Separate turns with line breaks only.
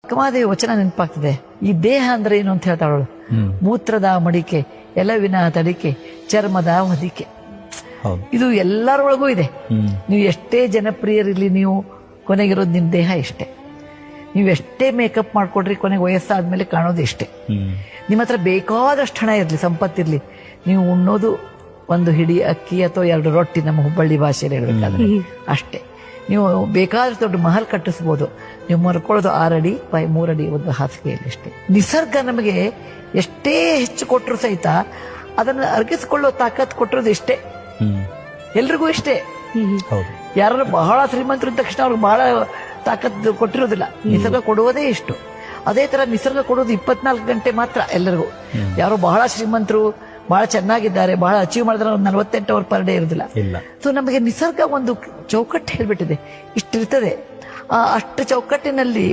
ಅಕ್ಕಮಹಾದೇವಿ ವಚನ ನೆನಪಾಗ್ತದೆ. ಈ ದೇಹ ಅಂದ್ರೆ ಏನು ಅಂತ ಹೇಳ್ತಾಳು. ಮೂತ್ರದ ಮಡಿಕೆ, ಎಲವಿನ ತಡಿಕೆ, ಚರ್ಮದ ಹೊದಿಕೆ. ಇದು ಎಲ್ಲರೊಳಗೂ ಇದೆ. ನೀವು ಎಷ್ಟೇ ಜನಪ್ರಿಯರಿರ್ಲಿ, ನೀವು ಕೊನೆಗಿರೋದು ನಿಮ್ ದೇಹ ಇಷ್ಟೇ. ನೀವು ಎಷ್ಟೇ ಮೇಕಪ್ ಮಾಡ್ಕೊಡ್ರಿ, ಕೊನೆಗೆ ವಯಸ್ಸಾದ್ಮೇಲೆ ಕಾಣೋದು ಇಷ್ಟೇ. ನಿಮ್ಮ ಹತ್ರ ಬೇಕಾದಷ್ಟು ಹಣ ಇರ್ಲಿ, ಸಂಪತ್ತಿರ್ಲಿ, ನೀವು ಉಣ್ಣೋದು ಒಂದು ಹಿಡಿ ಅಕ್ಕಿ ಅಥವಾ 2 ರೊಟ್ಟಿ, ನಮ್ಮ ಹುಬ್ಬಳ್ಳಿ ಭಾಷೆಯಲ್ಲಿ ಹೇಳ್ಬೇಕಾದ್ರೆ ಅಷ್ಟೇ. ನೀವು ಬೇಕಾದಷ್ಟು ದೊಡ್ಡ ಮಹಲ್ ಕಟ್ಟಿಸ್ಬೋದು, ನೀವು ಮರ್ಕೊಳ್ಳೋದು 6 ಅಡಿ ಬೈ 3 ಅಡಿ ಒಂದು ಹಾಸಿಗೆಯಲ್ಲಿ ಅಷ್ಟೇ. ನಿಸರ್ಗ ನಮಗೆ ಎಷ್ಟೇ ಹೆಚ್ಚು ಕೊಟ್ಟರು ಸಹಿತ ಅದನ್ನ ಅರ್ಗಿಸ್ಕೊಳ್ಳೋ ತಾಕತ್ ಕೊಟ್ಟಿರೋದು ಇಷ್ಟೇ. ಎಲ್ರಿಗೂ ಇಷ್ಟೇ. ಯಾರು ಬಹಳ ಶ್ರೀಮಂತರು ಇದ್ದ ತಕ್ಷಣ ಅವ್ರಿಗೆ ಬಹಳ ತಾಕತ್ ಕೊಟ್ಟಿರೋದಿಲ್ಲ. ನಿಸರ್ಗ ಕೊಡುವುದೇ ಇಷ್ಟು. ಅದೇ ತರ ನಿಸರ್ಗ ಕೊಡೋದು 24 ಗಂಟೆ ಮಾತ್ರ ಎಲ್ಲರಿಗೂ. ಯಾರು ಬಹಳ ಶ್ರೀಮಂತರು, ಬಹಳ ಚೆನ್ನಾಗಿದ್ದಾರೆ, ಬಹಳ ಅಚೀವ್ ಮಾಡಿದ್ರೆ 48 ಅವರ್ ಪರ್ ಡೇ ಇರೋದಿಲ್ಲ. ಸೊ ನಮಗೆ ನಿಸರ್ಗ ಒಂದು ಚೌಕಟ್ಟು ಹೇಳ್ಬಿಟ್ಟಿದೆ, ಇಷ್ಟಿರ್ತದೆ. ಅಷ್ಟು ಚೌಕಟ್ಟಿನಲ್ಲಿ